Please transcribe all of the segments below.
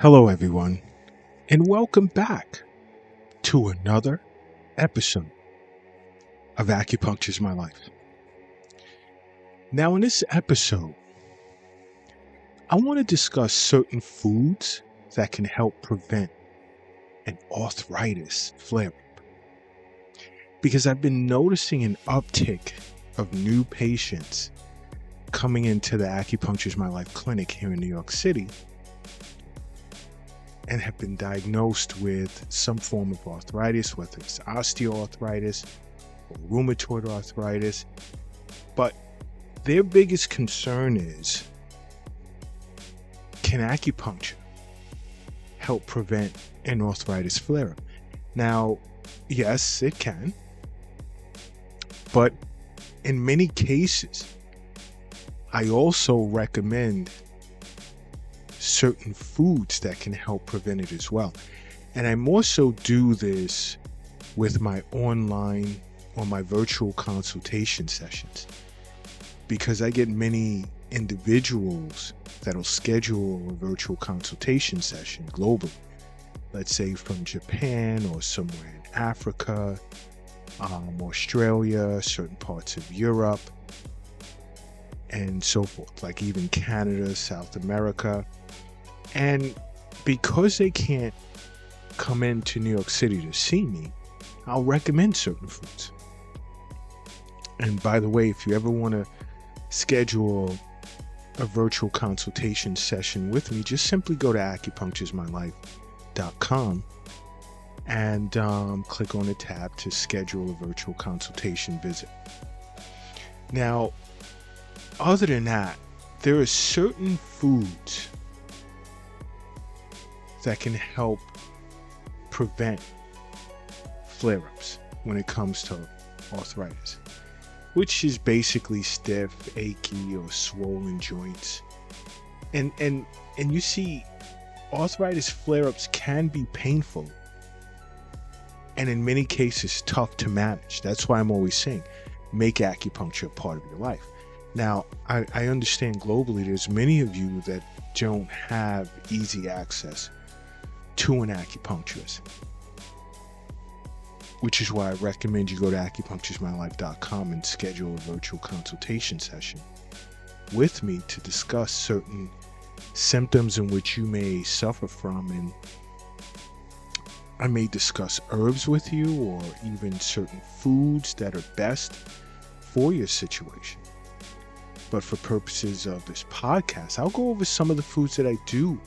Hello, everyone, and welcome back to another episode of Acupuncture's My Life. Now, in this episode, I want to discuss certain foods that can help prevent an arthritis flare-up, because I've been noticing an uptick of new patients coming into the Acupuncture's My Life clinic here in New York City and have been diagnosed with some form of arthritis, whether it's osteoarthritis or rheumatoid arthritis. But their biggest concern is, can acupuncture help prevent an arthritis flare-up? Now, yes, it can. But in many cases, I also recommend certain foods that can help prevent it as well. And I more so do this with my online or my virtual consultation sessions, because I get many individuals that'll schedule a virtual consultation session globally, let's say from Japan or somewhere in Africa, Australia, certain parts of Europe, and so forth, like even Canada, South America. And because they can't come into New York City to see me, I'll recommend certain foods. And by the way, if you ever want to schedule a virtual consultation session with me, just simply go to acupuncturesmylife.com and click on the tab to schedule a virtual consultation visit. Now, other than that, there are certain foods that can help prevent flare-ups when it comes to arthritis, which is basically stiff, achy, or swollen joints. And you see, arthritis flare-ups can be painful and in many cases tough to manage. That's why I'm always saying, make acupuncture a part of your life. Now, I understand globally there's many of you that don't have easy access to an acupuncturist, which is why I recommend you go to acupuncturesmylife.com and schedule a virtual consultation session with me to discuss certain symptoms in which you may suffer from, and I may discuss herbs with you or even certain foods that are best for your situation. But for purposes of this podcast, I'll go over some of the foods that I do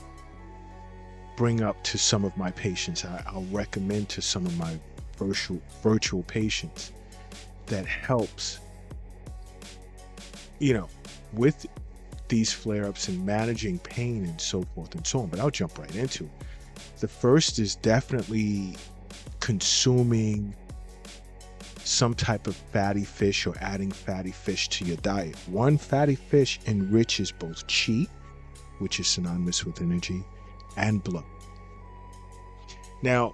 bring up to some of my patients. I'll recommend to some of my virtual patients that helps, with these flare-ups and managing pain and so forth and so on. But I'll jump right into it. The first is definitely consuming some type of fatty fish or adding fatty fish to your diet. One, fatty fish enriches both chi, which is synonymous with energy, and blood. Now,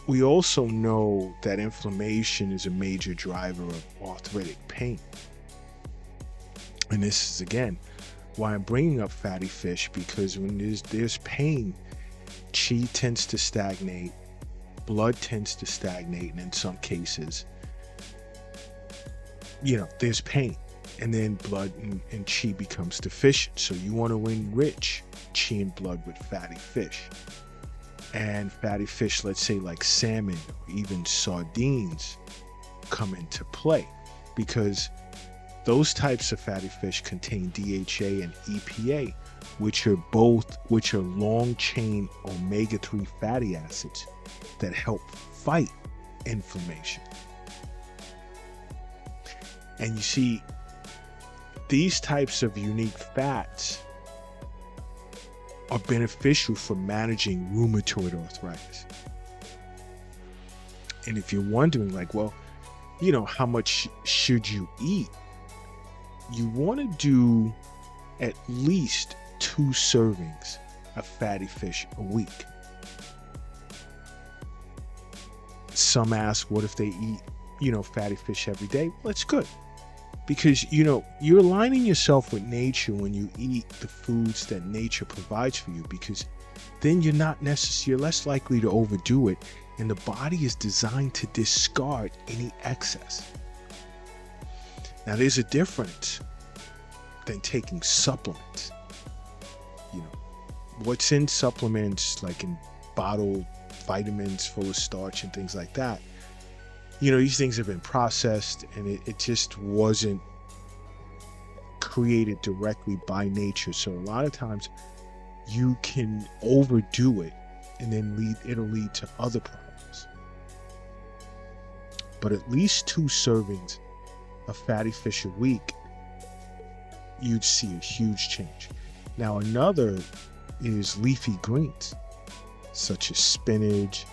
we also know that inflammation is a major driver of arthritic pain. And this is, again, why I'm bringing up fatty fish, because when there's pain, chi tends to stagnate, blood tends to stagnate, and in some cases, there's pain, and then blood and chi becomes deficient. So you want to enrich chi and blood with fatty fish. And fatty fish, let's say like salmon or even sardines, come into play, because those types of fatty fish contain DHA and EPA, which are long-chain omega-3 fatty acids that help fight inflammation. And you see, these types of unique fats are beneficial for managing rheumatoid arthritis. And if you're wondering, how much should you eat? You want to do at least 2 servings of fatty fish a week. Some ask, what if they eat, fatty fish every day? Well, it's good. Because, you're aligning yourself with nature when you eat the foods that nature provides for you, because then you're less likely to overdo it, and the body is designed to discard any excess. Now, there's a difference than taking supplements. What's in supplements, like in bottled vitamins full of starch and things like that, these things have been processed, and it just wasn't created directly by nature. So a lot of times you can overdo it, and then it'll lead to other problems. But at least 2 servings of fatty fish a week, you'd see a huge change. Now, another is leafy greens, such as spinach,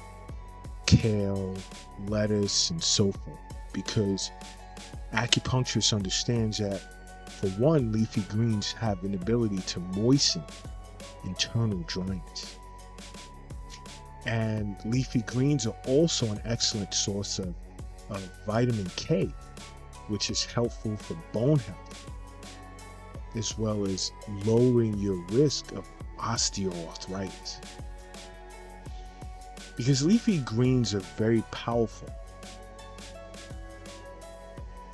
kale, lettuce, and so forth, because acupuncturist understands that, for one, leafy greens have an ability to moisten internal dryness. And leafy greens are also an excellent source of vitamin K, which is helpful for bone health, as well as lowering your risk of osteoarthritis. Because leafy greens are very powerful,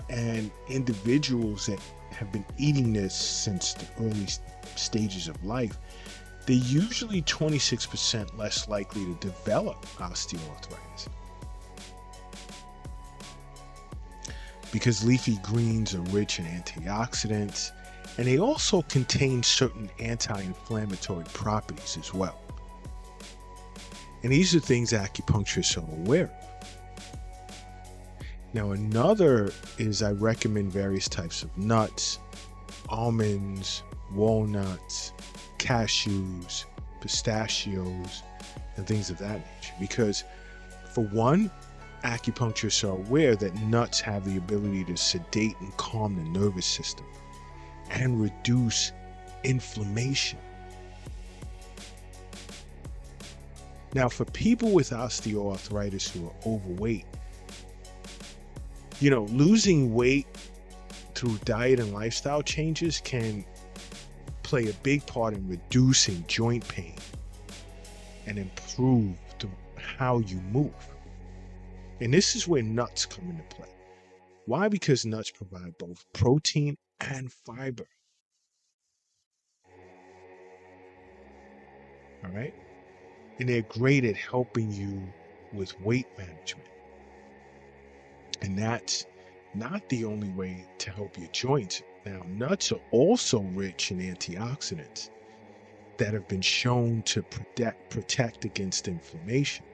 and individuals that have been eating this since the early stages of life, they're usually 26% less likely to develop osteoarthritis. Because leafy greens are rich in antioxidants, and they also contain certain anti-inflammatory properties as well. And these are things acupuncturists are aware of. Now, another is I recommend various types of nuts, almonds, walnuts, cashews, pistachios, and things of that nature. Because, for one, acupuncturists are aware that nuts have the ability to sedate and calm the nervous system and reduce inflammation. Now, for people with osteoarthritis who are overweight, losing weight through diet and lifestyle changes can play a big part in reducing joint pain and improve how you move. And this is where nuts come into play. Why? Because nuts provide both protein and fiber. All right? And they're great at helping you with weight management. And that's not the only way to help your joints. Now, nuts are also rich in antioxidants that have been shown to protect against inflammation.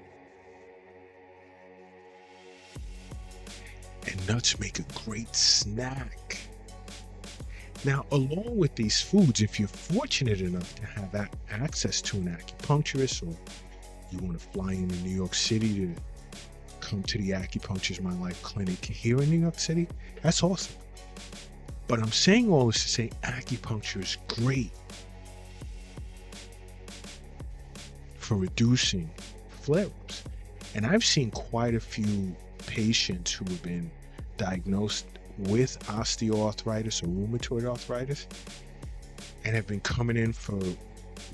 And nuts make a great snack. Now, along with these foods, if you're fortunate enough to have access to an acupuncturist, or you want to fly into New York City to come to the Acupuncture My Life clinic here in New York City, that's awesome. But I'm saying all this to say acupuncture is great for reducing flare-ups. And I've seen quite a few patients who have been diagnosed with osteoarthritis or rheumatoid arthritis and have been coming in for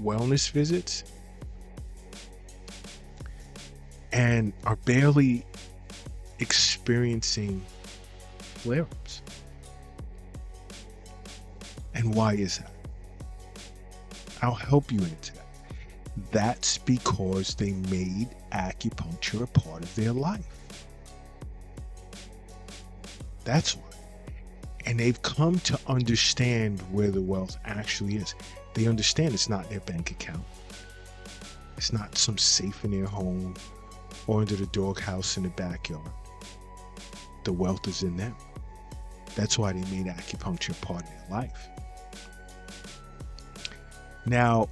wellness visits and are barely experiencing flare-ups. And why is that? I'll help you into that. That's because they made acupuncture a part of their life. That's why. And they've come to understand where the wealth actually is. They understand it's not their bank account. It's not some safe in their home or under the doghouse in the backyard. The wealth is in them. That's why they made acupuncture a part of their life. Now,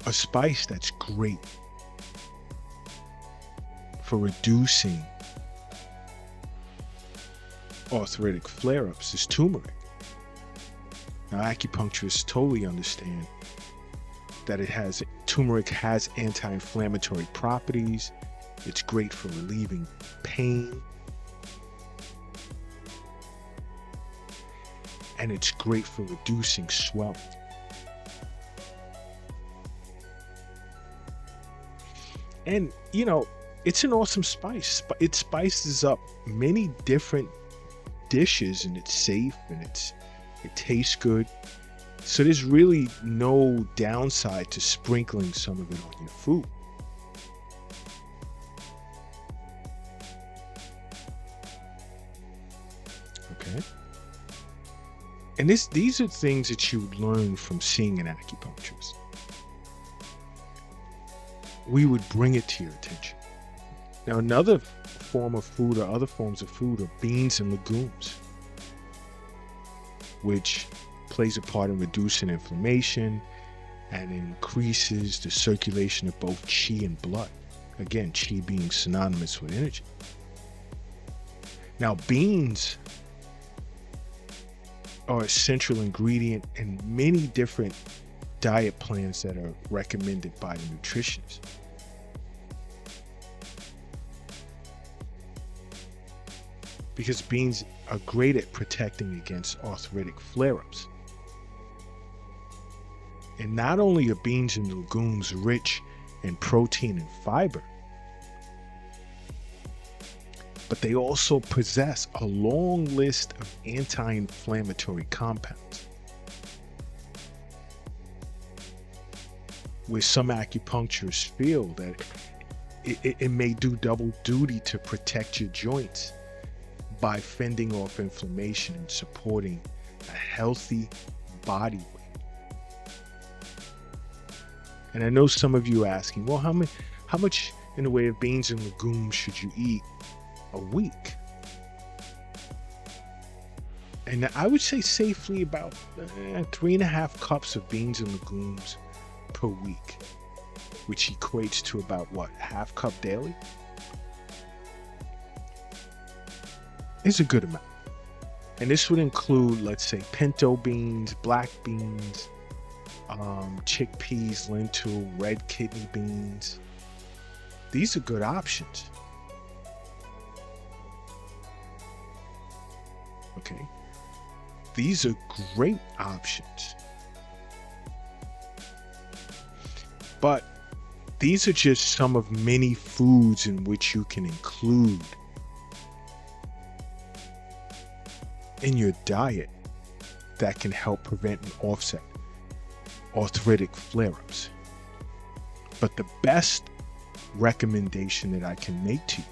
a spice that's great for reducing arthritic flare-ups is turmeric. Now, acupuncturists totally understand that turmeric has anti-inflammatory properties. It's great for relieving pain. and it's great for reducing swelling. And it's an awesome spice. It spices up many different dishes, and it's safe, and it tastes good. So there's really no downside to sprinkling some of it on your food. Okay. And these are things that you learn from seeing an acupuncturist. We would bring it to your attention. Now, another form of food, or other forms of food, are beans and legumes, which plays a part in reducing inflammation and increases the circulation of both qi and blood. Again, qi being synonymous with energy. Now, beans are a central ingredient in many different diet plans that are recommended by the nutritionists. Because beans are great at protecting against arthritic flare-ups. And not only are beans and legumes rich in protein and fiber, but they also possess a long list of anti-inflammatory compounds, where some acupuncturists feel that it may do double duty to protect your joints by fending off inflammation and supporting a healthy body weight. And I know some of you are asking, well, how much in the way of beans and legumes should you eat a week? And I would say safely about 3.5 cups of beans and legumes per week, which equates to about what, half cup daily? Is a good amount. And this would include, let's say, pinto beans, black beans, chickpeas, lentil, red kidney beans. These are good options. Okay. These are great options. But these are just some of many foods in which you can include in your diet that can help prevent and offset arthritic flare-ups. But the best recommendation that I can make to you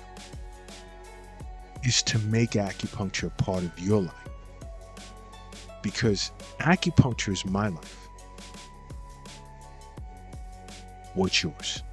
is to make acupuncture a part of your life, because acupuncture is my life. What's yours?